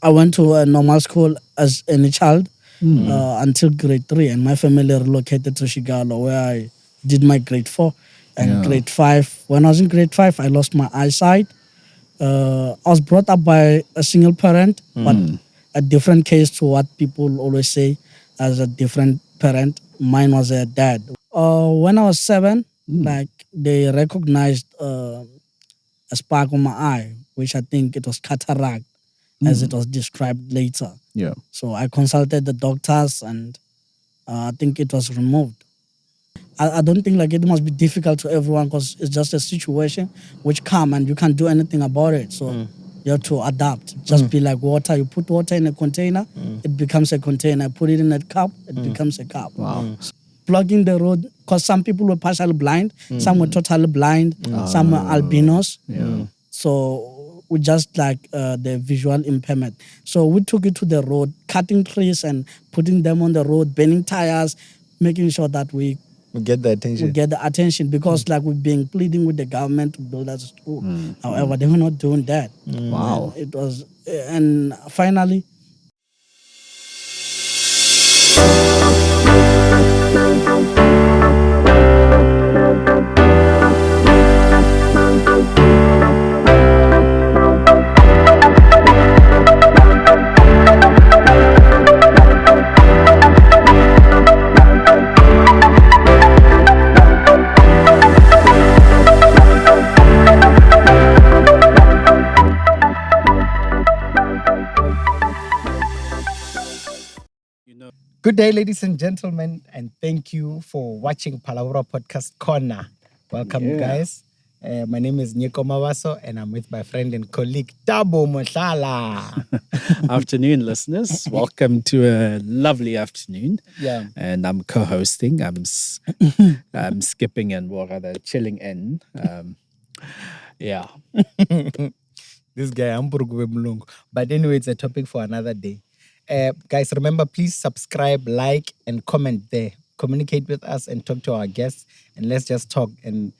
I went to a normal school as any child until grade 3, and my family relocated to Shigalo, where I did my grade 4 and grade 5. When I was in grade 5, I lost my eyesight. I was brought up by a single parent, but a different case to what people always say as a different parent. Mine was a dad. When I was 7, like they recognized a spark on my eye, which I think it was cataract, as it was described later. Yeah. So I consulted the doctors, and I think it was removed. I don't think like it must be difficult to everyone, because it's just a situation which come and you can't do anything about it. So you have to adapt. Just be like water. You put water in a container, it becomes a container. Put it in a cup, it becomes a cup. Wow. Plugging the road, because some people were partially blind, some were totally blind, some were albinos. So we just like the visual impairment. So we took it to the road, cutting trees and putting them on the road, burning tires, making sure that we get the attention. Because like we've been pleading with the government to build us a school. However, they were not doing that. Wow. And it was, and finally. Good day, ladies and gentlemen, and thank you for watching Phalaborwa Podcast Corner. Welcome, guys. My name is Nico Mawaso, and I'm with my friend and colleague, Tabo Moshala. Afternoon, listeners. Welcome to a lovely afternoon. Yeah. And I'm co-hosting. I'm skipping and, or rather, chilling in. Yeah. This guy, I'm Mlungu. But anyway, it's a topic for another day. Guys, remember, please subscribe, like, and comment there. Communicate with us and talk to our guests, and let's just talk and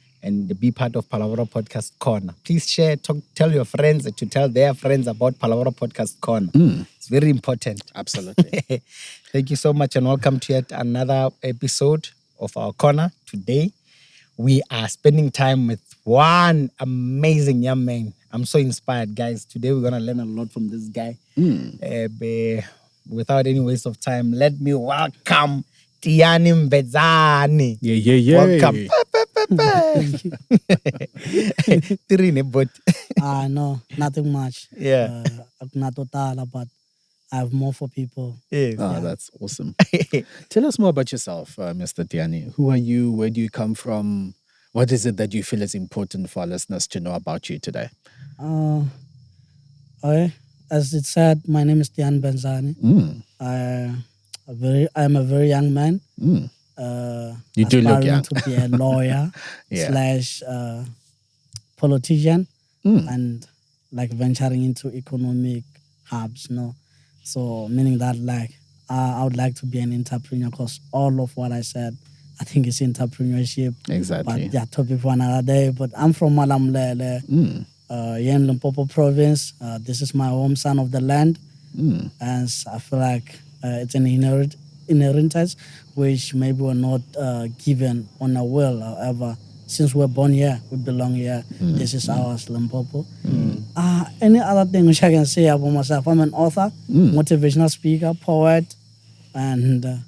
be part of Phalaborwa Podcast Corner. Please share, tell your friends to tell their friends about Phalaborwa Podcast Corner. It's very important. Absolutely. Thank you so much, and welcome to yet another episode of our corner. Today, we are spending time with one amazing young man. I'm so inspired, guys. Today, we're going to learn a lot from this guy. Without any waste of time, let me welcome Tiyani Mbendzani. Yeah. Welcome. No, nothing much. Yeah. Not total, but I have more for people. Yes. That's awesome. Tell us more about yourself, Mr. Tiyani. Who are you? Where do you come from? What is it that you feel is important for our listeners to know about you today? Okay. As it said, my name is Tiyani Mbendzani. I'm a very young man. You do look young. To be a lawyer slash politician and like venturing into economic hubs, So meaning that like I would like to be an entrepreneur, because all of what I said, I think it's entrepreneurship. Exactly. But topic for another day. But I'm from Malamulele. Here in Limpopo province. This is my home, son of the land. And I feel like it's an inheritance which maybe we're not given on a will. However, since we're born here, we belong here. This is ours, Limpopo. Any other thing which I can say about myself? I'm an author, motivational speaker, poet, and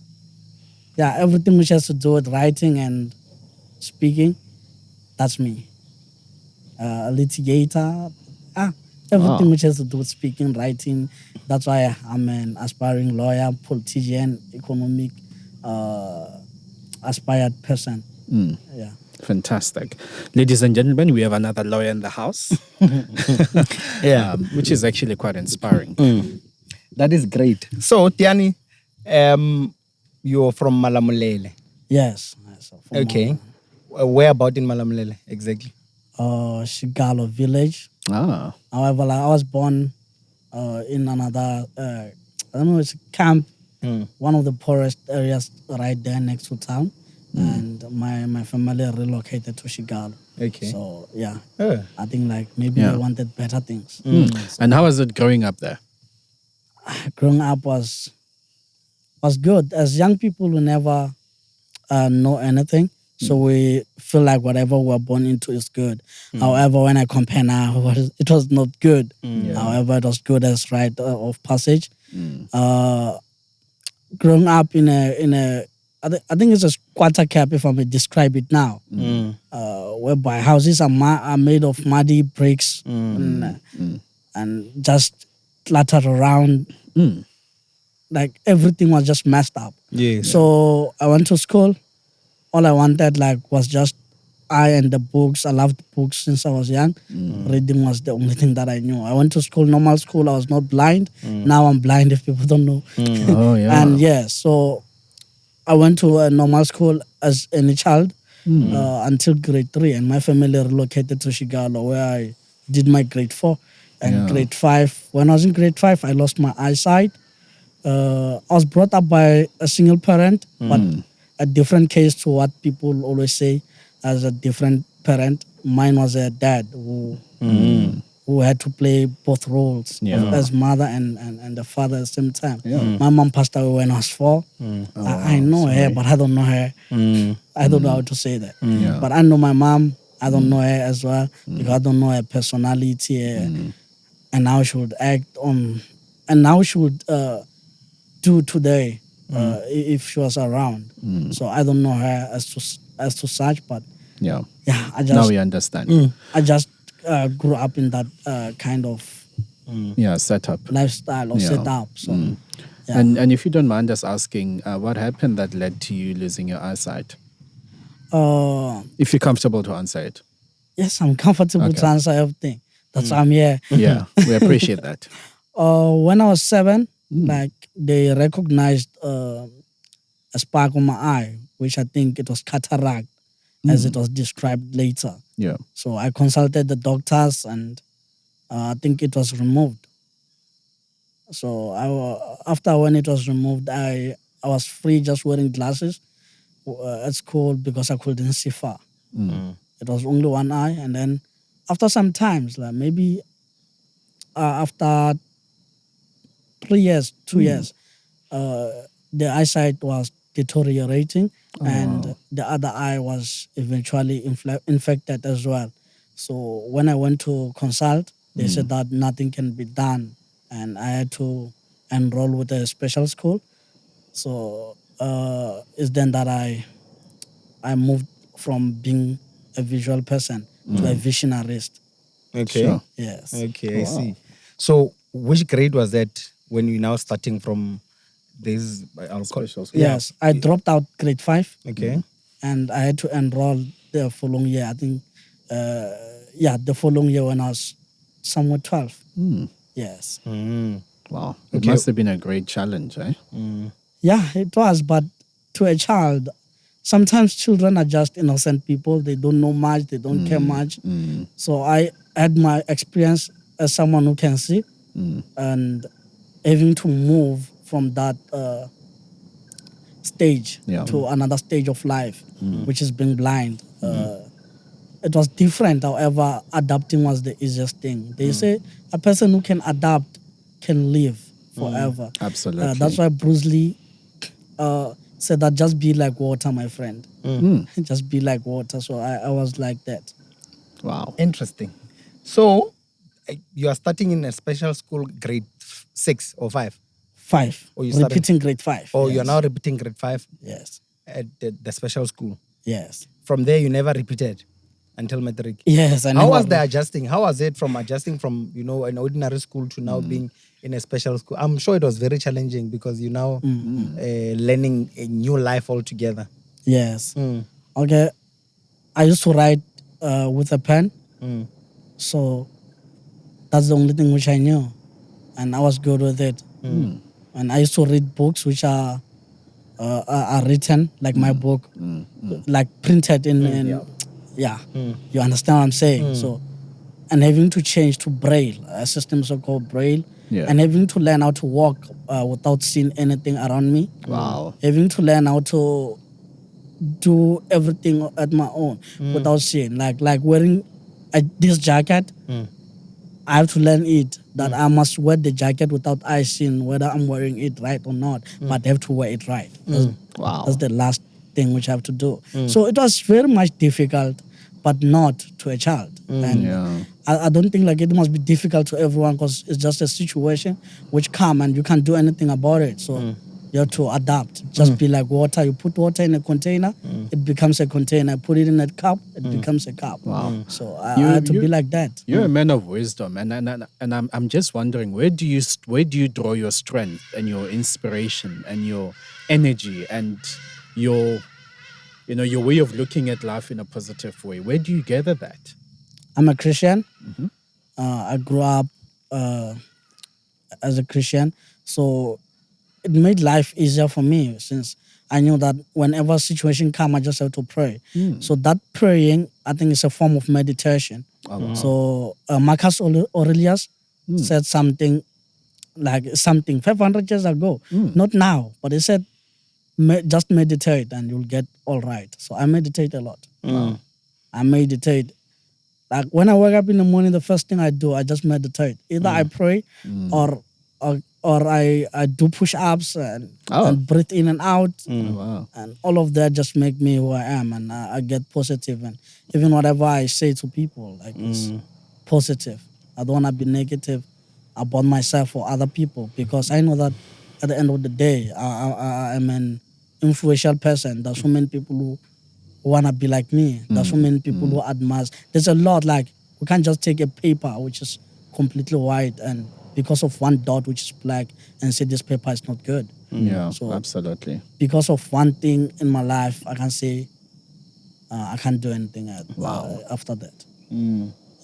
everything which has to do with writing and speaking, that's me. A litigator, everything which has to do with speaking, writing. That's why I'm an aspiring lawyer, politician, economic aspired person. Yeah. Fantastic. Ladies and gentlemen, we have another lawyer in the house. Which is actually quite inspiring. That is great. So, Tiyani, you're from Malamulele. Yes. Okay. Where about in Malamulele, exactly? Shigalo village. However, I was born in another, I don't know, it's a camp, one of the poorest areas right there next to town. And my family relocated to Shigalo. Okay. So, I think like maybe they wanted better things. And how was it growing up there? growing up was good. As young people, we never know anything. So we feel like whatever we're born into is good. However, when I compare now, it was not good. However, it was good as rite of passage. Growing up in a I think it's a squatter cap, if I may describe it now, whereby houses are made of muddy bricks and just cluttered around. Like everything was just messed up. So I went to school. All I wanted was just I and the books. I loved books since I was young. Reading was the only thing that I knew. I went to school, normal school. I was not blind. Now I'm blind, if people don't know. Oh, yeah. And so I went to a normal school as any child until grade 3. And my family relocated to Shigalo, where I did my grade 4. And grade 5, when I was in grade 5, I lost my eyesight. I was brought up by a single parent, but a different case to what people always say as a different parent. Mine was a dad who had to play both roles as mother and the father at the same time. My mom passed away when I was 4. I know her, but I don't know her. I don't know how to say that. But I know my mom. I don't know her as well because I don't know her personality and how she would act on and how she would do today if she was around. So I don't know her as to such, but I just now we understand. I just grew up in that kind of setup, lifestyle or setup. So and if you don't mind us asking, what happened that led to you losing your eyesight? If you're comfortable to answer it. Yes, I'm comfortable to answer everything. That's why I'm here. Yeah, we appreciate that. When I was 7, they recognized a spark on my eye, which I think it was cataract, as it was described later. Yeah. So I consulted the doctors, and I think it was removed. So after when it was removed, I was free, just wearing glasses at school because I couldn't see far. It was only one eye, and then after some times, maybe after 3 years, 2 years, the eyesight was deteriorating, and the other eye was eventually infected as well. So when I went to consult, they said that nothing can be done, and I had to enroll with a special school. So it's then that I moved from being a visual person to a visionarist. Okay. Sure. Yes. Okay, I see. So which grade was that when you now starting from this Special school? Yes, I dropped out grade 5. Okay. And I had to enroll the following year. I think, the following year when I was somewhere 12. Yes. Wow. It must have been a great challenge, eh? Yeah, it was. But to a child, sometimes children are just innocent people. They don't know much. They don't care much. So I had my experience as someone who can see, and having to move from that stage to another stage of life, which is being blind. It was different. However, adapting was the easiest thing. They say a person who can adapt can live forever. Absolutely. That's why Bruce Lee said that just be like water, my friend. Just be like water. So I was like that. Wow. Interesting. So you are starting in a special school grade 6 or 5? 5. Or you started- Repeating grade 5. Oh, yes. you're now repeating grade 5 Yes. at the special school. Yes. From there, you never repeated until matric. Yes. How was the adjusting? How was it from adjusting from an ordinary school to now being in a special school? I'm sure it was very challenging because you now learning a new life altogether. Yes. Okay. I used to write with a pen. So that's the only thing which I knew. And I was good with it. And I used to read books which are written, like my book, like printed in you understand what I'm saying? So, and having to change to Braille, a system so-called Braille, and having to learn how to walk without seeing anything around me. Wow. Having to learn how to do everything at my own without seeing, like wearing this jacket. I have to learn it, that I must wear the jacket without icing, whether I'm wearing it right or not, but I have to wear it right. That's the last thing which I have to do. So it was very much difficult, but not to a child. And I don't think like it must be difficult to everyone, because it's just a situation which come and you can't do anything about it. So you have to adapt. Just be like water. You put water in a container, it becomes a container. Put it in a cup, it becomes a cup. So I had to be like that. You're a man of wisdom, and I'm just wondering, where do you draw your strength and your inspiration and your energy and your way of looking at life in a positive way? Where do you gather that? I'm a Christian. I grew up as a Christian, so it made life easier for me, since I knew that whenever a situation comes, I just have to pray. So that praying, I think, is a form of meditation. So Marcus Aurelius said something 500 years ago, not now, but he said, just meditate and you'll get all right. So I meditate a lot. I meditate. Like when I wake up in the morning, the first thing I do, I just meditate. Either I pray or I do push-ups and breathe in and out. And all of that just make me who I am, and I get positive. And even whatever I say to people, like it's positive. I don't want to be negative about myself or other people, because I know that at the end of the day, I'm an influential person. There's so many people who want to be like me. There's so many people who admire. There's a lot, like, we can't just take a paper which is completely white and because of one dot which is black and say this paper is not good. Yeah, so absolutely. Because of one thing in my life, I can say I can't do anything after that.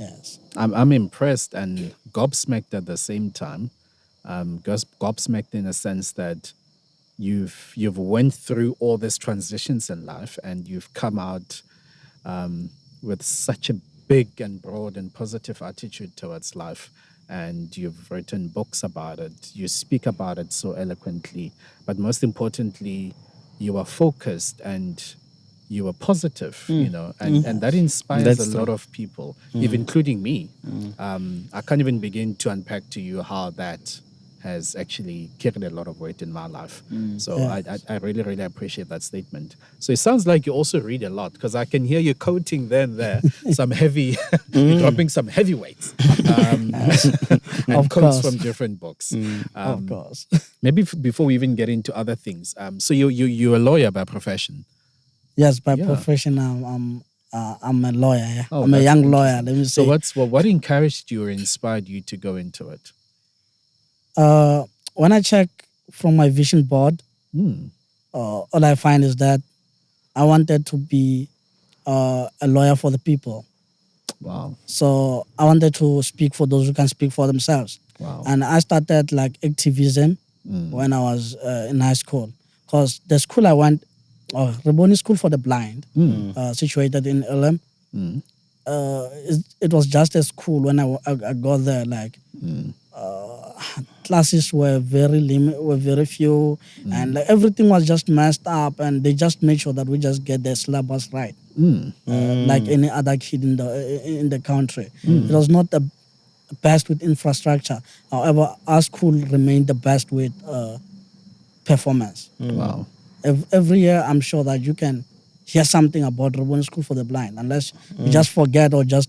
Yes. I'm impressed and gobsmacked at the same time. Gobsmacked in a sense that you've went through all these transitions in life, and you've come out with such a big and broad and positive attitude towards life, and you've written books about it. You speak about it so eloquently, but most importantly, you are focused and you are positive, and that inspires a lot of people, even including me. I can't even begin to unpack to you how that has actually carried a lot of weight in my life. So I really, really appreciate that statement. So it sounds like you also read a lot, because I can hear you quoting there some heavy, you're dropping some heavy weights and quotes from different books. Of course. Maybe before we even get into other things, so you're a lawyer by profession? Yes, by profession, I'm a lawyer. Yeah. I'm a young lawyer, let me say. So what encouraged you or inspired you to go into it? When I check from my vision board, all I find is that I wanted to be a lawyer for the people. Wow. So I wanted to speak for those who can speak for themselves. Wow. And I started like activism when I was in high school. Because the school I went, Rivoni School for the Blind, situated in LLB, it was just a school. When I got there, like classes were very few, and like everything was just messed up, and they just made sure that we just get the syllabus right, like any other kid in the country. It was not the best with infrastructure. However, our school remained the best with performance. Wow. Every year, I'm sure that you can hear something about Rivoni School for the Blind, unless you just forget or just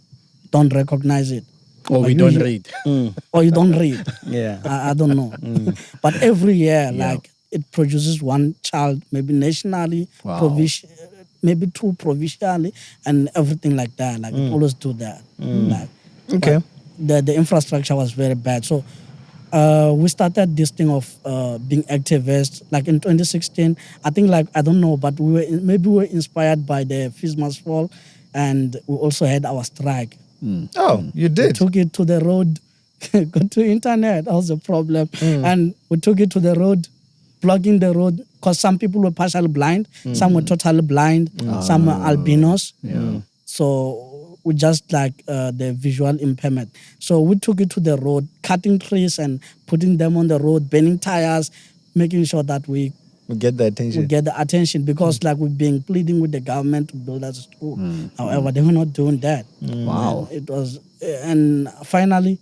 don't recognize it. Or we don't read. Or you don't read. Yeah. I don't know. But every year, like, it produces one child, maybe nationally, maybe two provincially, and everything like that. Like, it always do that. Like, okay. The infrastructure was very bad. So we started this thing of being activists. Like in 2016, I think, like, I don't know, but we were inspired by the fees must fall, and we also had our strike. Oh, you did? We took it to the road, got to internet, that was the problem. And we took it to the road, blocking the road, because some people were partially blind, some were totally blind, some were albinos. So we just like the visual impairment. So we took it to the road, cutting trees and putting them on the road, burning tires, making sure that we get the attention. We get the attention, because like we've been pleading with the government to build us a school. However, they were not doing that. Wow. And it was, and finally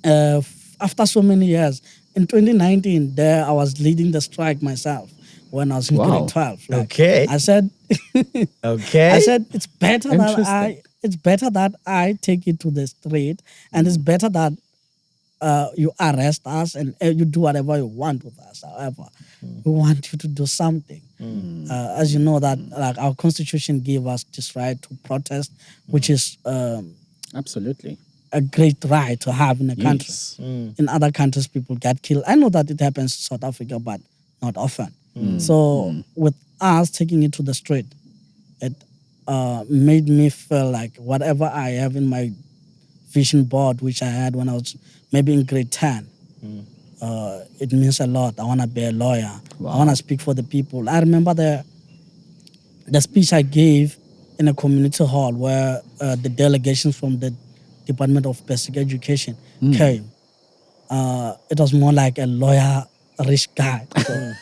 after so many years, in 2019, there I was leading the strike myself when I was in Wow. grade 12. Like, Okay. I said, Okay. I said it's better that Interesting. I take it to the street, and it's better that you arrest us and you do whatever you want with us. However, we want you to do something. As you know that like our constitution gave us this right to protest, which is Absolutely. a great right to have in a country. Yes. In other countries, people get killed. I know that it happens in South Africa, but not often. So with us taking it to the street, it made me feel like whatever I have in my vision board, which I had when I was maybe in grade 10, it means a lot. I want to be a lawyer. I want to speak for the people. I remember the speech I gave in a community hall where the delegations from the Department of Basic Education came. It was more like a lawyer, rich guy. So,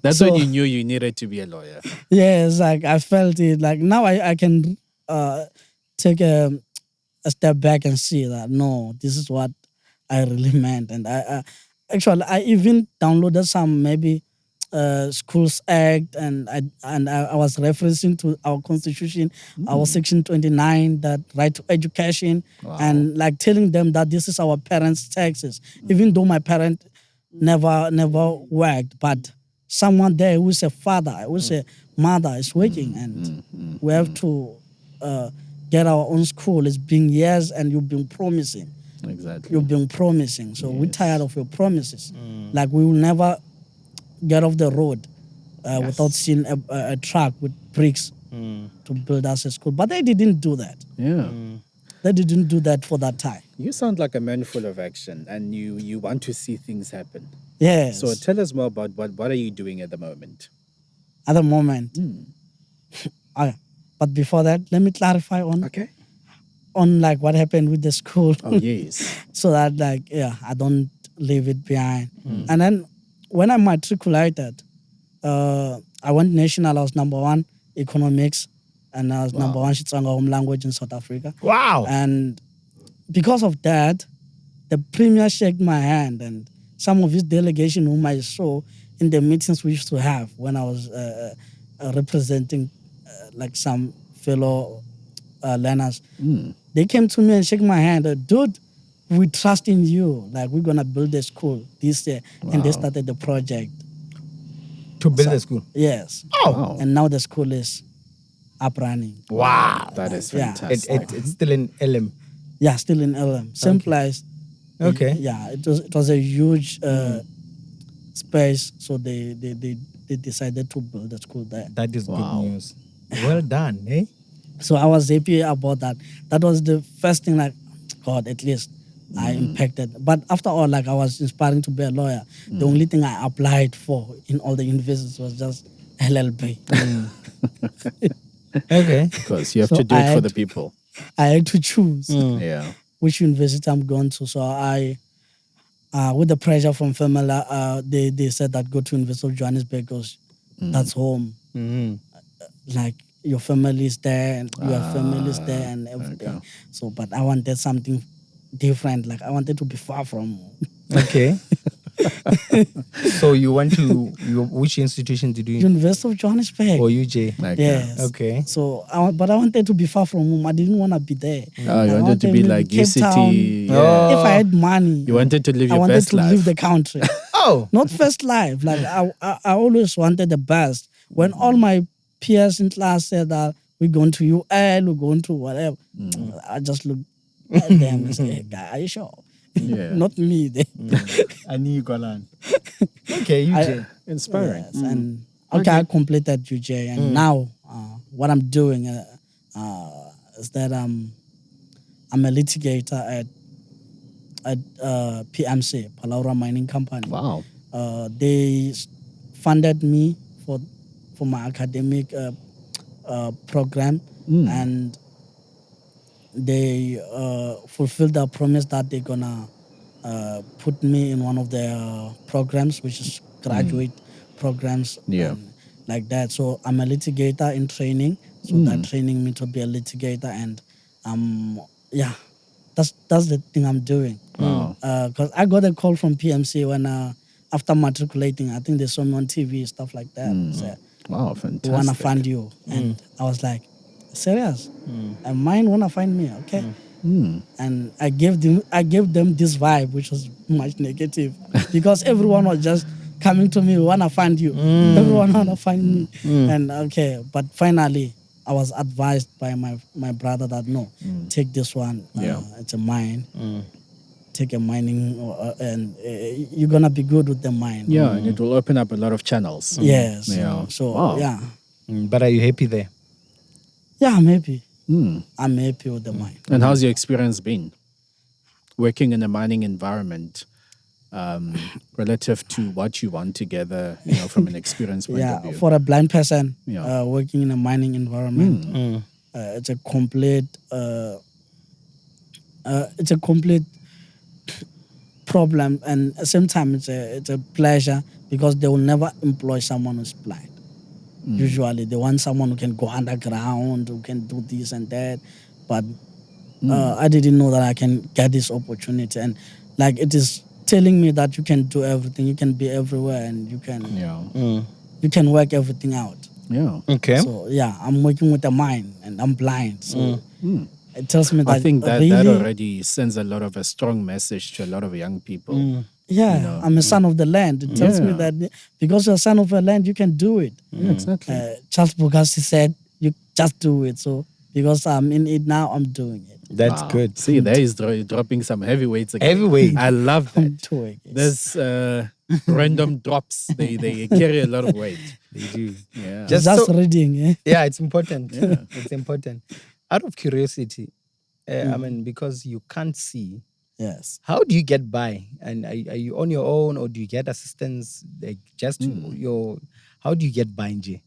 That's So- when you knew you needed to be a lawyer. yes, like I felt it. Like now I can take a step back and see that no, this is what I really meant. And I even downloaded some maybe Schools Act, and I was referencing to our constitution, our section 29, that right to education, and like telling them that this is our parents' taxes. Even though my parent never worked, but someone there who's a father, who's a mother is working, and we have to get our own school. It's been years, and you've been promising. Exactly. You've been promising. So we're tired of your promises. Like we will never get off the road without seeing a truck with bricks to build us a school. But they didn't do that. Yeah. They didn't do that for that time. You sound like a man full of action, and you want to see things happen. Yes. So tell us more about what are you doing at the moment? At the moment. Okay. But before that, let me clarify on like what happened with the school. Oh, yes. So that like, I don't leave it behind. And then when I matriculated, I went national. I was number 1 economics, and I was number 1 Xitsonga home language in South Africa. Wow. And because of that, the premier shook my hand, and some of his delegation whom I saw in the meetings we used to have when I was representing like some fellow learners, they came to me and shook my hand. Dude, we trust in you. Like, we're going to build a school this year. And they started the project. To build a school. Yes. Wow. And now the school is up running. Wow. That is Yeah. fantastic. It's still in LM. Yeah, still in LM. Same place. Okay. Yeah, it was a huge space. So they decided to build a school there. That is Wow. good news. Well done, eh? So I was happy about that. That was the first thing, like, God, at least I impacted. But after all, like, I was inspiring to be a lawyer. The only thing I applied for in all the universities was just LLB. Okay. Because you have So to do I it for had the people. I had to choose Yeah. which university I'm going to. So I, with the pressure from family, they said that go to University of Johannesburg because that's home. Like, your family is there, and your family is there, and everything. okay. So, but I wanted something different. Like, I wanted to be far from home. Okay. So you went to which institution did you? University of Johannesburg. Or UJ? Okay. Yes. Okay. So, but I wanted to be far from home. I didn't want to be there. Oh, you I wanted to be maybe like Cape Town. UCT. Oh. If I had money, You wanted to live I your wanted best to life. leave the country. Oh. Not first life. Like, I always wanted the best. When all my peers in class said that we're going to UL, we're going to whatever, I just looked at them and said, hey, guy, are you sure? Yeah. Not me. I knew you got on. Okay, UJ. Inspiring. Yes, and I completed UJ, and now what I'm doing is that I'm a litigator at PMC, Phalaborwa Mining Company. Wow. They funded me for my academic program, and they fulfilled their promise that they're gonna put me in one of their programs, which is graduate programs. Yeah. And like that. So I'm a litigator in training. So they're training me to be a litigator, and that's the thing I'm doing. Because I got a call from PMC when after matriculating, I think they saw me on TV, stuff like that. Said, Wow, we want to fantastic. find you. And I was like, serious? And mine want to find me, okay? And I gave them this vibe, which was much negative, because everyone was just coming to me, we want to find you. Everyone want to find me. And okay, but finally, I was advised by my brother that no, take this one. It's a mine. Take a mining, and you're gonna be good with the mine. Yeah, and it will open up a lot of channels. Yes. Yeah. So Wow. yeah. But are you happy there? Yeah, I'm happy. I'm happy with the mine. And how's your experience been working in a mining environment relative to what you want together, from an experience point of view? For a blind person, Yeah. working in a mining environment, it's a complete problem, and at the same time it's a pleasure, because they will never employ someone who's blind. Usually they want someone who can go underground, who can do this and that, but I didn't know that I can get this opportunity, and like it is telling me that you can do everything, you can be everywhere, and you can work everything out. Yeah. Okay. So yeah, I'm working with a mind and I'm blind, so it tells me that I think that really, already sends a lot of a strong message to a lot of young people. yeah, I'm a son of the land. It tells me that because you're a son of the land, you can do it. Yeah, exactly. Charles Bukasi said, you just do it. So because I'm in it now, I'm doing it. That's Wow. good. See, there he's dropping some heavyweights again. Heavyweight. I love I'm that. doing it. There's random drops. They carry a lot of weight. They do. Yeah. Just so- reading. Eh? Yeah, it's important. It's important. Out of curiosity, I mean, because you can't see, Yes. how do you get by? And are you on your own, or do you get assistance? Like just how do you get by, Nje?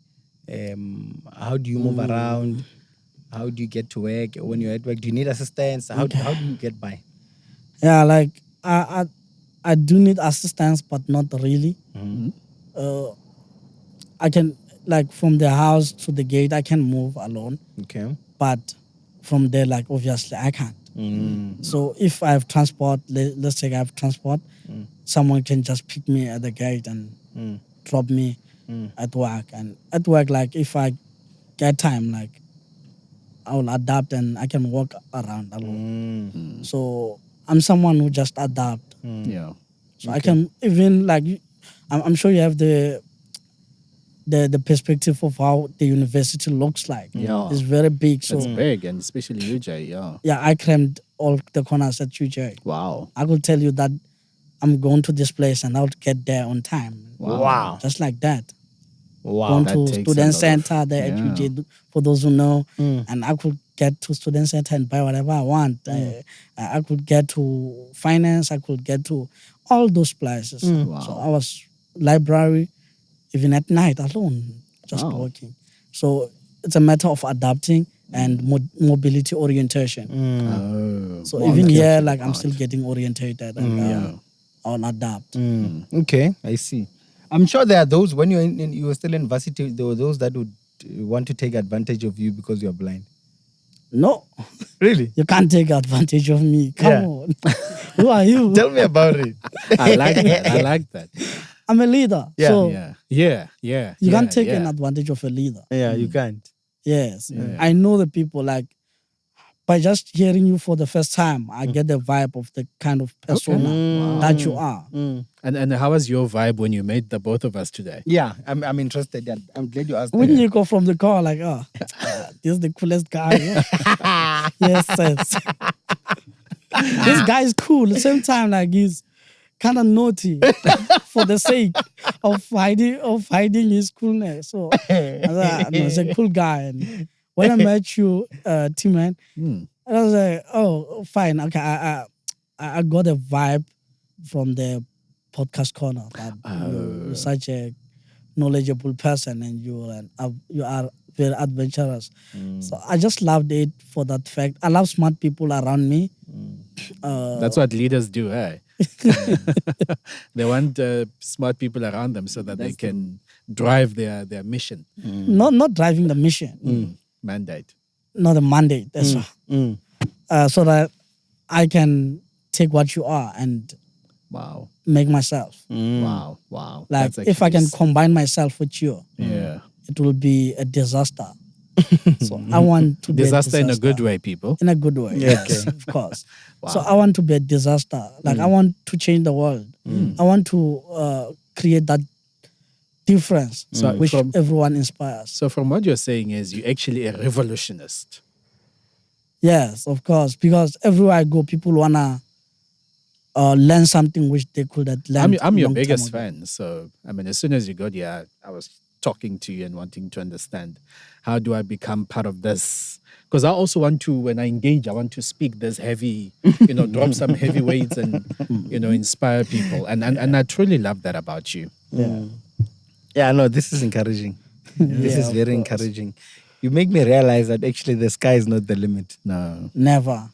How do you move around? How do you get to work? When you're at work, do you need assistance? How do you get by? Yeah, like I do need assistance, but not really. I can, like, from the house to the gate, I can move alone, Okay. but from there, like, obviously I can't. So if I have transport, let's say I have transport, someone can just pick me at the gate and drop me at work. And at work, like, if I get time, like, I will adapt and I can walk around alone. So I'm someone who just adapt. Yeah. So I can even, like, I'm sure you have the perspective of how the university looks like. Yeah. It's very big. So It's big, and especially UJ, yeah. yeah, I crammed all the corners at UJ. Wow. I could tell you that I'm going to this place and I'll get there on time. Wow. Just like that. Wow. Going that to takes a student lot of- center there at UJ, for those who know, and I could get to student center and buy whatever I want. I could get to finance, I could get to all those places. Wow. So I was library, even at night alone, just Wow. working. So it's a matter of adapting and mobility orientation. Oh. So Wow, even that here, helps like, a I'm lot. still getting orientated and I'll adapt. Okay, I see. I'm sure there are those, when you were still in varsity, there were those that would want to take advantage of you because you're blind. No, Really? you can't take advantage of me. Come Yeah. on. Who are you? Tell me about it. I like that. I like that. I'm a leader. Yeah. So Yeah. you can't take an advantage of a leader. Yeah, you can't. Yes. Yeah. I know the people, like, by just hearing you for the first time, I get the vibe of the kind of persona that you are. And how was your vibe when you met the both of us today? Yeah, I'm interested. I'm glad you asked When that. you go from the car, like, this is the coolest guy. Yes, yes. This guy is cool. At the same time, like, he's kind of naughty for the sake of hiding his coolness. So I was like, no, he's a cool guy. And when I met you, T-Man, I was like, oh, fine. Okay, I got a vibe from the podcast corner that you're such a knowledgeable person and you are very adventurous. So I just loved it for that fact. I love smart people around me. That's what leaders do, eh? They want smart people around them so that they can drive their mission, Not driving the mission, mandate. not the mandate. That's all. So that I can take what you are and Wow. make myself. Wow. Wow. Like That's if I actually can combine myself with you, yeah. it will be a disaster. So I want to be a Disaster disaster. in a good way, people. In a good way, Yeah, yes, okay. of course. Wow. So I want to be a disaster. Like I want to change the world. I want to create that difference So which from- everyone inspires. So from what you're saying is you're actually a revolutionist. Yes, of course. Because everywhere I go, people wanna learn something which they could have learned. I'm your long time biggest ago. fan. So I mean, as soon as you got here, I was talking to you and wanting to understand how do I become part of this? Because I also want to, when I engage, I want to speak this heavy, drop some heavy weights and inspire people. And I truly love that about you. Yeah, no, this is encouraging. This Yeah, is of very course. encouraging. You make me realize that actually the sky is not the limit. No. Never.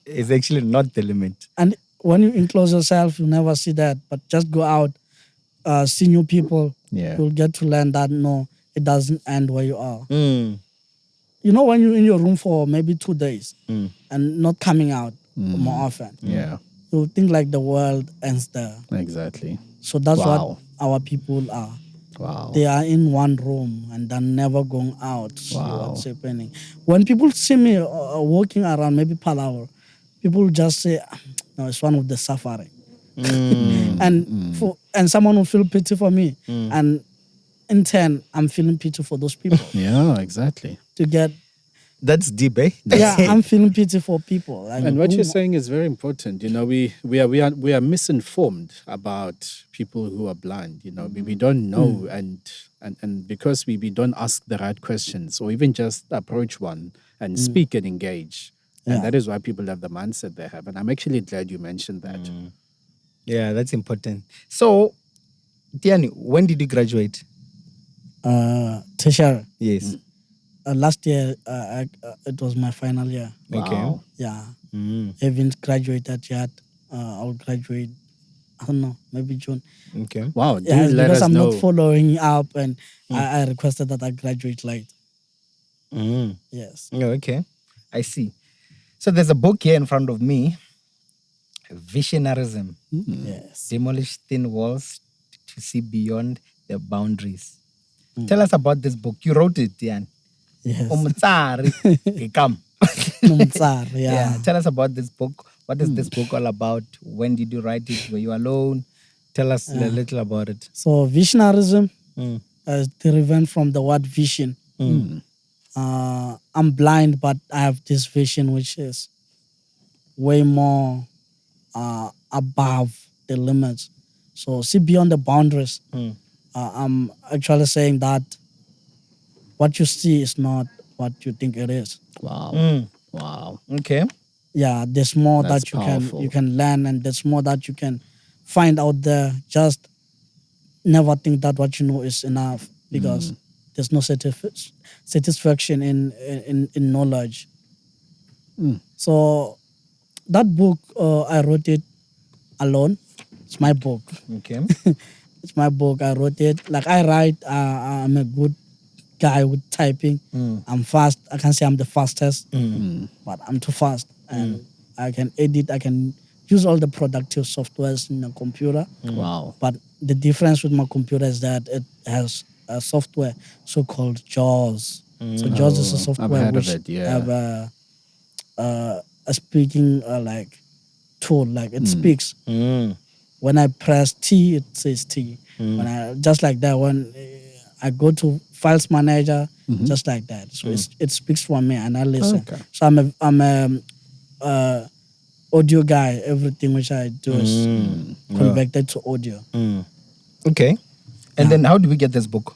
It's actually not the limit. And when you enclose yourself, you never see that. But just go out, see new people. Yeah. You'll get to learn that no, it doesn't end where you are. Mm. You know, when you're in your room for maybe 2 days and not coming out more often, Yeah. you'll think like the world ends there. Exactly. So that's Wow. what our people are. Wow. They are in one room and they're never going out to see Wow. what's happening. When people see me walking around, maybe Phalaborwa, people just say, no, it's one of the suffering. And someone will feel pity for me. And in turn, I'm feeling pity for those people. Yeah, exactly. To get, That's deep, eh? yeah, I'm feeling pity for people. Like, And what you're saying is very important. We are misinformed about people who are blind. We don't know, and because we don't ask the right questions or even just approach one and speak and engage. Yeah. And that is why people have the mindset they have. And I'm actually glad you mentioned that. Yeah, that's important. So, Tiyani, when did you graduate? Tertiary. Yes. Last year, it was my final year. Wow. Yeah. Haven't graduated yet. I'll graduate, I don't know, maybe June. Okay. Wow. Do Yeah, it's let because us I'm know. not following up and I requested that I graduate late. Yes. Oh, okay. I see. So there's a book here in front of me, Visionarism. Yes. Demolish thin walls to see beyond the boundaries. Tell us about this book. You wrote it, Tian. Yes. Come. Nomtsar, yeah. Tell us about this book. What is this book all about? When did you write it? Were you alone? Tell us a little about it. So Visionarism is derived from the word vision. I'm blind, but I have this vision which is way more above the limits. So see beyond the boundaries. I'm actually saying that what you see is not what you think it is. Wow. Wow. Okay. Yeah, there's more That's that powerful. you can learn, and there's more that you can find out there. Just never think that what you know is enough, because there's no satisfaction in knowledge. So that book, I wrote it alone. It's my book. Okay. It's my book. I wrote it. Like I write, I'm a good guy with typing. I'm fast. I can say I'm the fastest, but I'm too fast. And I can edit. I can use all the productive softwares in a computer. Wow. But the difference with my computer is that it has a software so-called JAWS. So JAWS is a I've software heard of which it, yeah. have a speaking like tool. Like it speaks. When I press T, it says T. When I just like that, when I go to Files Manager, just like that. So it speaks for me and I listen. Okay. So I'm a audio guy. Everything which I do is converted to audio. Okay. And then how do we get this book?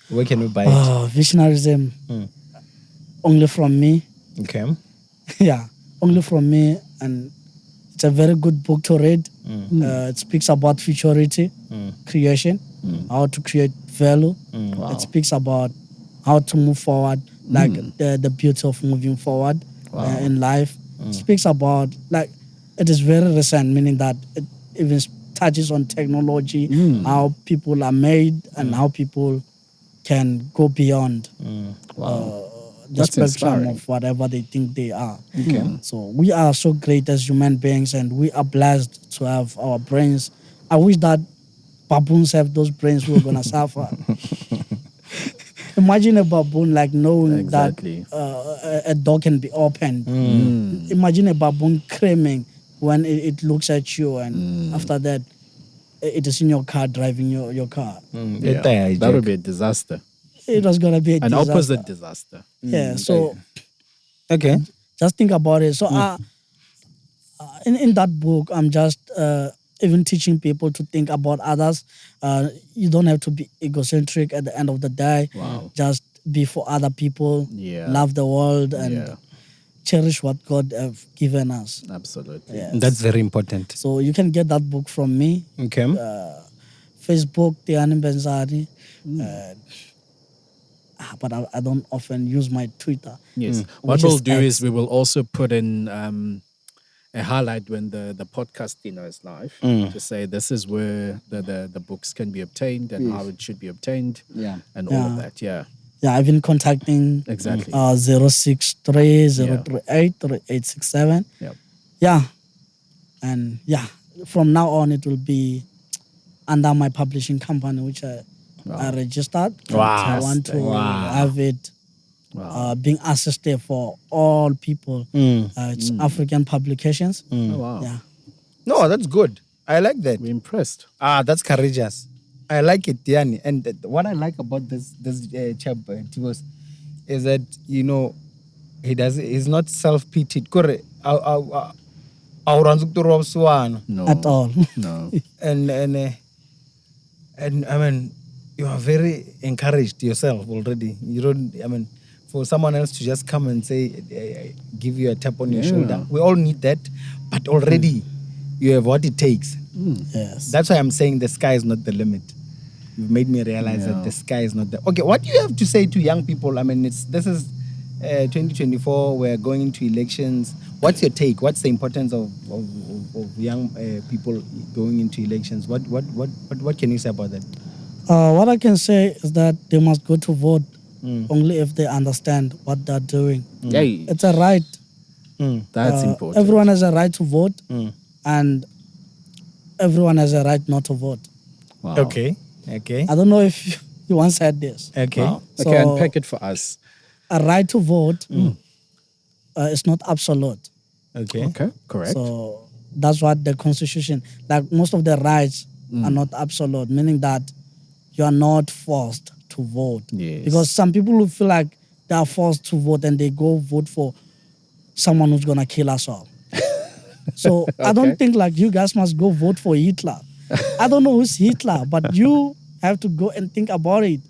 Where can we buy it? Visionarism, only from me. Okay. Yeah, only from me, and it's a very good book to read. It speaks about futurity, creation, how to create value. It speaks about how to move forward, like the beauty of moving forward in life. It speaks about, like, it is very recent, meaning that it even touches on technology, how people are made and how people can go beyond. Wow. the That's spectrum inspiring. of whatever they think they are. Okay. So we are so great as human beings, and we are blessed to have our brains. I wish that baboons have those brains. We're gonna suffer. Imagine a baboon like knowing Exactly. that a door can be opened. Mm. Imagine a baboon screaming when it looks at you, and after that, it is in your car driving your car. Yeah. That would be a disaster. It was gonna be a An disaster. opposite disaster. Yeah. So Okay. just think about it. So in that book, I'm just even teaching people to think about others. You don't have to be egocentric at the end of the day. Wow. Just be for other people. Yeah. Love the world and Yeah. cherish what God have given us. Absolutely. Yeah. That's very important. So you can get that book from me. Okay. Facebook, Tiyani Mbendzani. But I don't often use my Twitter. Yes. What Which we'll is do X. is we will also put in a highlight when the podcast is live to say this is where the books can be obtained and how it should be obtained. Yeah. And all of that. Yeah. Yeah, I've been contacting Exactly. 063 038 3867. Yep. Yeah. And yeah, from now on it will be under my publishing company, which I registered. Wow. I want to Wow. have it being assisted for all people. It's African publications. Oh, wow. Yeah. No, that's good. I like that. We're impressed. That's courageous. I like it, Tiyani. And what I like about this chap, Tivos, is that, he's not self-pitied. Correct. No. At all. No. And I mean, you are very encouraged yourself already. You don't, for someone else to just come and say, give you a tap on your shoulder. We all need that, but already you have what it takes. Yes. That's why I'm saying the sky is not the limit. You've made me realize that the sky is not the... Okay, what do you have to say to young people? I mean, this is 2024. We're going into elections. What's your take? What's the importance of young people going into elections? What can you say about that? What I can say is that they must go to vote only if they understand what they're doing. Yay. It's a right. That's important. Everyone has a right to vote, and everyone has a right not to vote. Wow. Okay. I don't know if you once said this. Okay. Wow. So- Okay, unpack it for us. A right to vote is not absolute. Okay. Okay, correct. So that's what the Constitution, like most of the rights are not absolute, meaning that you are not forced to vote. Yes. Because some people who feel like they are forced to vote and they go vote for someone who's going to kill us all. So I don't think like you guys must go vote for Hitler. I don't know who's Hitler, but you have to go and think about it.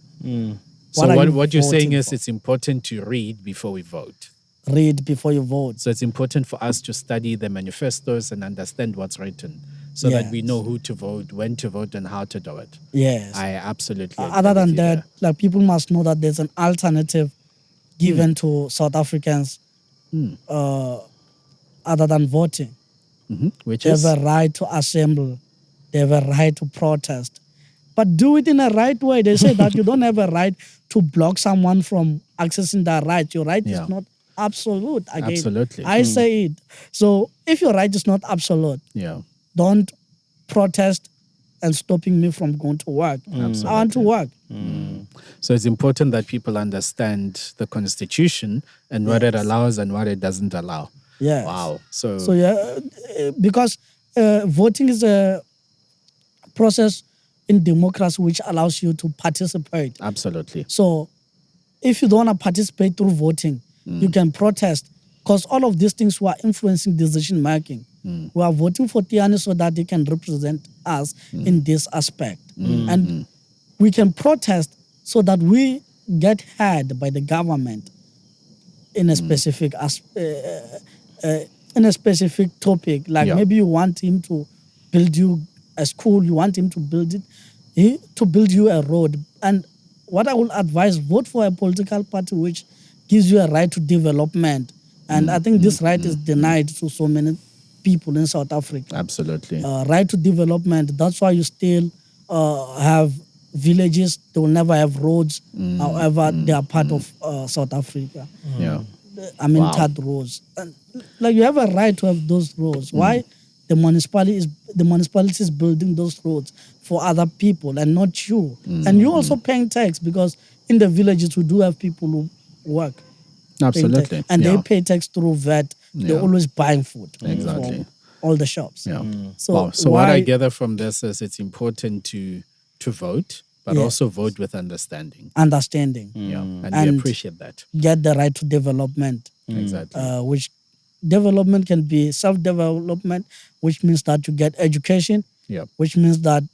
So are you what you're saying voting is for? it's important to read before we vote. Read before you vote. So it's important for us to study the manifestos and understand what's written so that we Yes. know who to vote, when to vote, and how to do it. Yes. I absolutely agree Other with than you that, like people must know that there's an alternative given to South Africans other than voting. there. Which They is have a right to assemble. They have a right to protest. But do it in a right way. They say that you don't have a right to block someone from accessing their right. Your right Yeah. is not absolute. Again, Absolutely. I say it. So if your right is not absolute, yeah. don't protest and stopping me from going to work. I want to work. So it's important that people understand the Constitution and what it allows and what it doesn't allow. Yes. Wow. So So because voting is a process in democracy which allows you to participate. absolutely. So if you don't want to participate through voting, you can protest because all of these things were influencing decision making. We are voting for Tiyani so that they can represent us in this aspect. And we can protest so that we get heard by the government in a specific in a specific topic. Like maybe you want him to build you a school, you want him to build you a road. And what I will advise, vote for a political party which gives you a right to development. And I think this right is denied to so many people in South Africa. Absolutely. Right to development, that's why you still have villages, they will never have roads. However, they are part of South Africa. Yeah. I mean, Wow. third roads. And, like, you have a right to have those roads. Why? The municipality is building those roads for other people and not you. And you also paying tax, because in the villages we do have people who work. Absolutely. And yeah. they pay tax through VAT. They're Yeah. always buying food Exactly. from all the shops. Yeah. So, Wow. So what I why- gather from this is it's important to vote, but Yes. also vote with understanding. understanding, Yeah. And we And- appreciate that. get the right to development, Exactly. which development can be self-development, which means that you get education, Yeah. which means that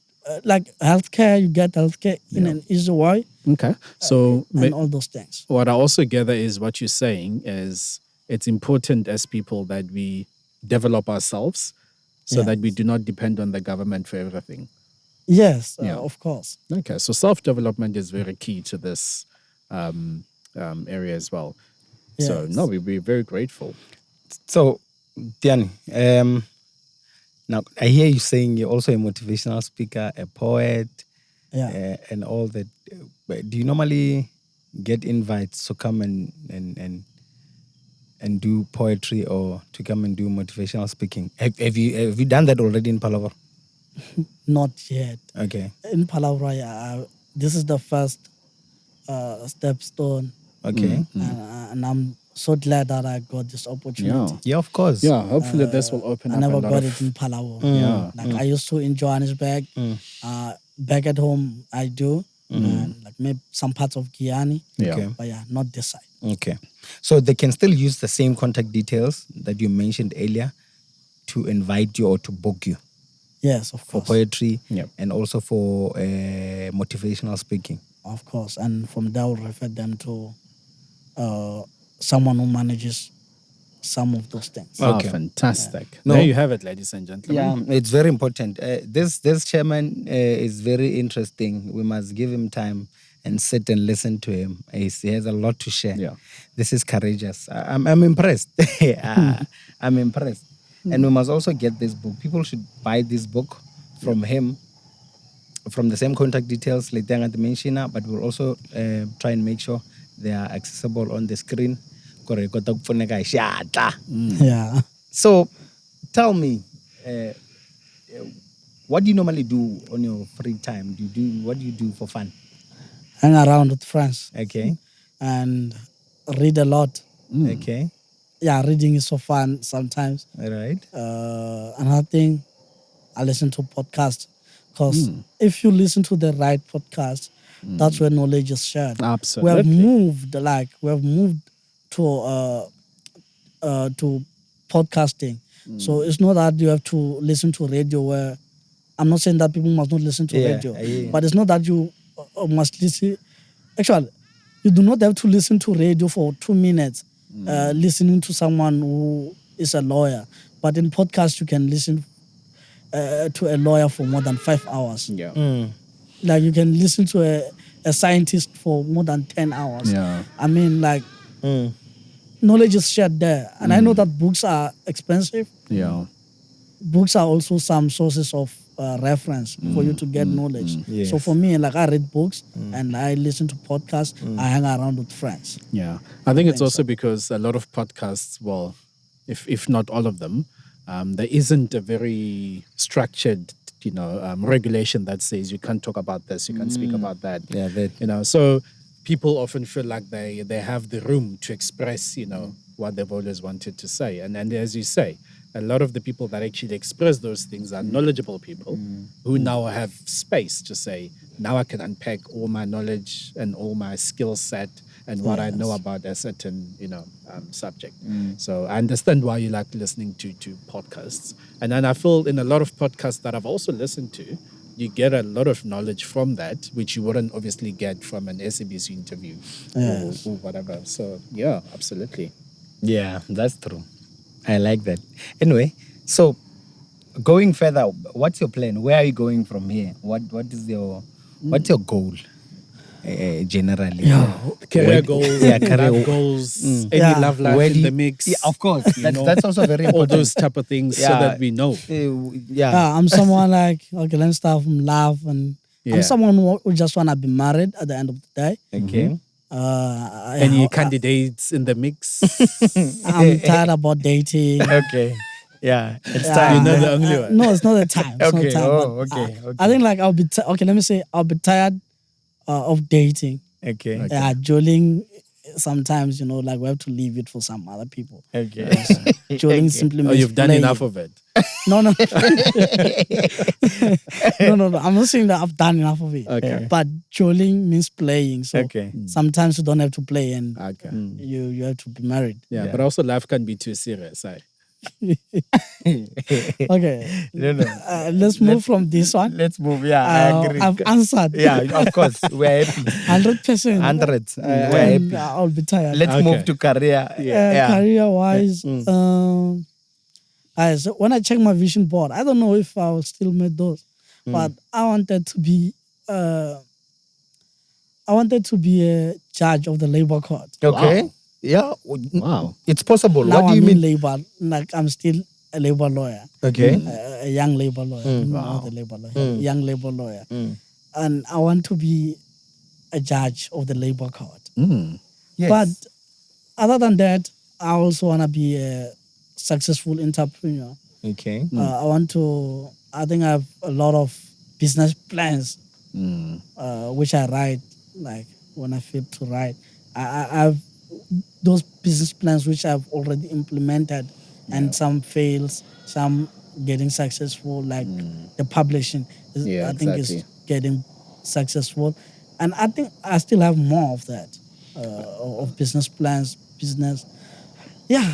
like healthcare, you get healthcare in an easy way, Okay. So and all those things. what I also gather is what you're saying is it's important as people that we develop ourselves so Yeah. that we do not depend on the government for everything. Yes, Yeah. of course. Okay. So self-development is very key to this area as well. So, Yes. no, we're very grateful. So, Tiyani, now I hear you saying you're also a motivational speaker, a poet, Yeah. and all that. But do you normally get invites to come and do poetry or to come and do motivational speaking? Have you done that already in Phalaborwa? Not yet. Okay. In Phalaborwa, this is the first stepstone, Okay. and I'm so glad that I got this opportunity. Yeah, of course. Yeah, hopefully this will open I up never a lot got of... it in Phalaborwa. Yeah. Like I used to in Johannesburg. Back at home, I do. And like maybe some parts of Guyana. Yeah. Okay. But yeah, not this side. Okay. So they can still use the same contact details that you mentioned earlier to invite you or to book you Yes, of for course. poetry Yep. and also for motivational speaking. Of course. And from there, I'll refer them to someone who manages some of those things. Okay. Fantastic. No. There you have it, ladies and gentlemen. Yeah, it's very important. This chairman is very interesting. We must give him time and sit and listen to him. He has a lot to share. Yeah. This is courageous. I'm impressed. I'm impressed. And we must also get this book. People should buy this book from him, from the same contact details like Tiyani mentioned, but we'll also try and make sure they are accessible on the screen. Yeah. So, tell me, what do you normally do on your free time? What do you do for fun? Hang around with friends Okay, and read a lot. okay, Yeah, reading is so fun sometimes. all right. Another thing, I listen to podcasts, because if you listen to the right podcast, that's where knowledge is shared. Absolutely. We have moved to podcasting. So it's not that you have to listen to radio where, I'm not saying that people must not listen to Yeah, radio, I hear you. but it's not that you must listen. Actually, you do not have to listen to radio for 2 minutes, listening to someone who is a lawyer. But in podcast, you can listen to a lawyer for more than 5 hours. Yeah. Like you can listen to a scientist for more than 10 hours. Yeah. I mean, like, knowledge is shared there. And I know that books are expensive. Yeah. Books are also some sources of reference for you to get knowledge. Yes. So for me, like I read books and I listen to podcasts. I hang around with friends. Yeah. I think it's also because a lot of podcasts, well, if not all of them, there isn't a very structured, regulation that says you can't talk about this, you can't speak about that. Yeah, that. So people often feel like they have the room to express, what they've always wanted to say. And as you say, a lot of the people that actually express those things are knowledgeable people who now have space to say, now I can unpack all my knowledge and all my skill set and what I know about a certain, subject. So I understand why you like listening to podcasts. And then I feel in a lot of podcasts that I've also listened to, you get a lot of knowledge from that, which you wouldn't obviously get from an SABC interview or whatever. So, yeah, absolutely. Yeah, that's true. I like that. Anyway, so going further, what's your plan? Where are you going from here? What's your goal? Generally, Career goals, love goals, any love life in the mix. Yeah, of course. That's also very important. All those type of things so that we know. Yeah. I'm someone like, okay, let me start from love and Yeah. I'm someone who just want to be married at the end of the day. Okay. Any candidates in the mix? I'm tired about dating. Okay. Yeah. It's Yeah, time. You're not the only one. No, it's not the time. It's Okay. not the time. Oh, but, okay. I think like I'll be okay. Let me say I'll be tired of dating. Okay. Yeah, joining. Sometimes like we have to leave it for some other people. Okay. Joining simply Oh, means you've done playing. enough of it. No. No. I'm not saying that I've done enough of it. Okay. But joining means playing. So Okay. sometimes you don't have to play and Okay. you have to be married. Yeah, but also life can be too serious. Okay. No. Let's move from this one. Let's move. Yeah, I agree. I've answered. Yeah, of course. We're happy. 100%. Hundreds. We're And happy. I'll be tired. Let's Okay. move to career. Yeah. Career-wise, so when I check my vision board, I don't know if I will still meet those, but I wanted to be a judge of the labor court. Okay. Wow. Yeah. Wow. It's possible. Now What do you I'm in mean? labor, like I'm still a labor lawyer. Okay. A young labor lawyer, not a labor lawyer, young labor lawyer. And I want to be a judge of the labor court. Yes. But other than that, I also want to be a successful entrepreneur. Okay. I think I have a lot of business plans, which I write, like when I feel to write. I have those business plans which I've already implemented, and some fails, some getting successful, like the publishing. I think is getting successful. And I think I still have more of that, of business plans, business. Yeah,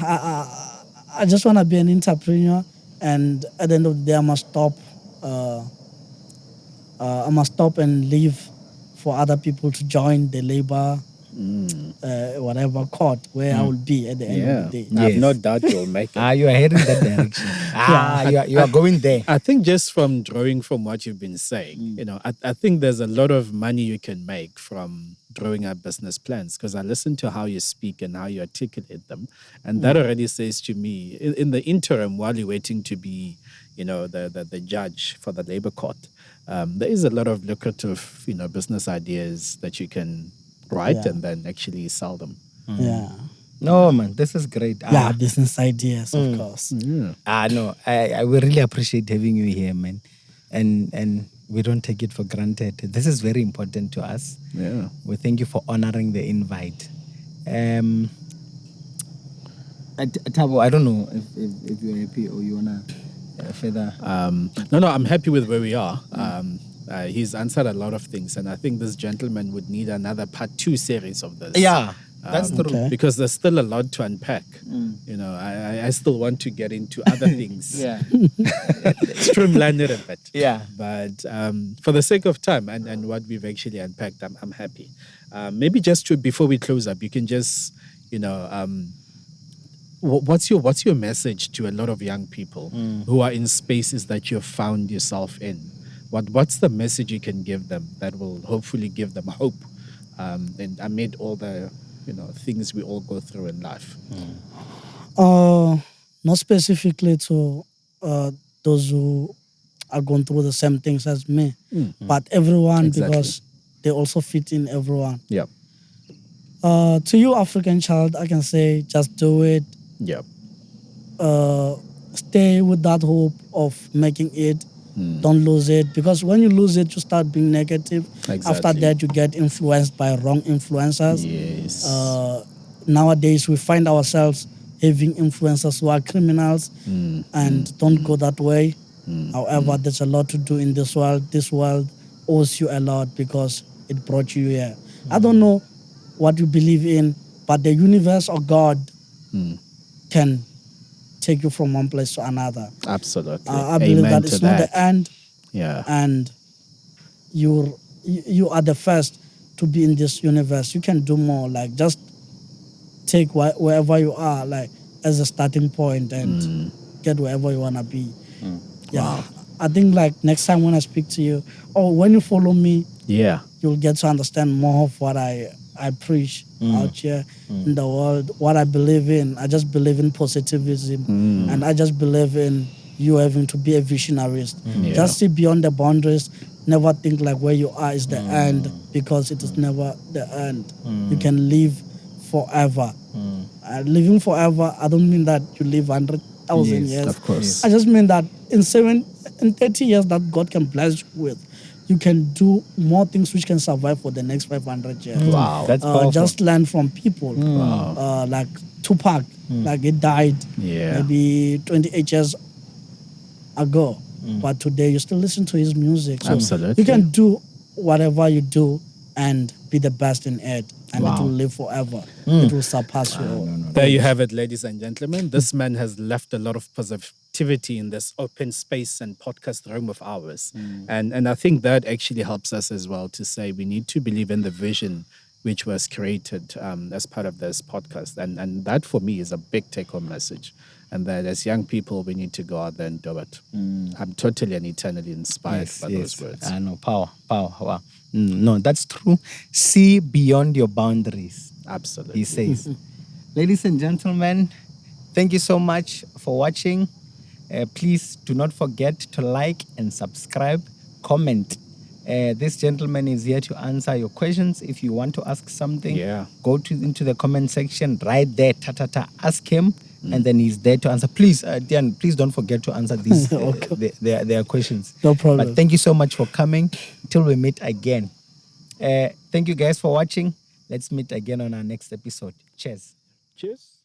I just want to be an entrepreneur, and at the end of the day, I must stop and leave for other people to join the labor, whatever court where I will be at the end of the day. I have no doubt you'll make it. You are heading that direction. You are going there. I think just from drawing from what you've been saying, I think there's a lot of money you can make from drawing up business plans, because I listen to how you speak and how you articulate them. And that already says to me, in the interim, while you're waiting to be, the judge for the labor court, there is a lot of lucrative, business ideas that you can write and then actually sell them. Yeah. No, man, this is great. Business ideas, of course. No, I will really appreciate having you here, man. And we don't take it for granted. This is very important to us. Yeah. We thank you for honoring the invite. Tabo, I don't know if you're happy or you wanna further. No, I'm happy with where we are. He's answered a lot of things, and I think this gentleman would need another part 2 series of this. Yeah, that's true. Okay. Because there's still a lot to unpack. I still want to get into other things. Yeah. Streamline it a bit. Yeah. But for the sake of time and what we've actually unpacked, I'm happy. Maybe just before we close up, you can just, what's your message to a lot of young people who are in spaces that you've found yourself in? What's the message you can give them that will hopefully give them hope and amid all the things we all go through in life? Not specifically to those who are going through the same things as me, but everyone, Exactly. because they also fit in everyone. Yeah. To you, African child, I can say just do it. Yeah. Stay with that hope of making it. Don't lose it, because when you lose it, you start being negative. Exactly. After that, you get influenced by wrong influencers. Yes. Nowadays, we find ourselves having influencers who are criminals, and don't go that way. However, there's a lot to do in this world. This world owes you a lot because it brought you here. I don't know what you believe in, but the universe or God can take you from one place to another. Absolutely. I believe Amen that to it's not the end. Yeah. And you are the first to be in this universe. You can do more. Like, just take wherever you are, like, as a starting point and get wherever you want to be. Yeah. Wow. I think, like, next time when I speak to you, or when you follow me, Yeah. you'll get to understand more of what I preach out here in the world, what I believe in. I just believe in positivism, and I just believe in you having to be a visionarist. Yeah. Just see beyond the boundaries, never think like where you are is the end, because it is never the end. You can live forever. Living forever, I don't mean that you live 100,000 Yes, years. of course. I just mean that in 30 years that God can bless you with, you can do more things which can survive for the next 500 years. Wow. That's powerful. Just learn from people. Like Tupac, like he died Yeah. maybe 28 years ago, but today you still listen to his music. So Absolutely. you can do whatever you do and be the best in it, and it Wow. will live forever. It will surpass you all. There you have it, ladies and gentlemen. This man has left a lot of positivity in this open space and podcast room of ours. And I think that actually helps us as well to say we need to believe in the vision which was created as part of this podcast. And that for me is a big take-home message. And that as young people, we need to go out there and do it. I'm totally and eternally inspired by those words. I know, power. Wow. No, that's true. See beyond your boundaries, Absolutely. he says. Ladies and gentlemen, thank you so much for watching. Please do not forget to like and subscribe, comment. This gentleman is here to answer your questions. If you want to ask something, go into the comment section right there. Ask him, and then he's there to answer. Please, Dian, please don't forget to answer these their questions. No problem. But thank you so much for coming. Till we meet again. Thank you guys for watching. Let's meet again on our next episode. Cheers. Cheers.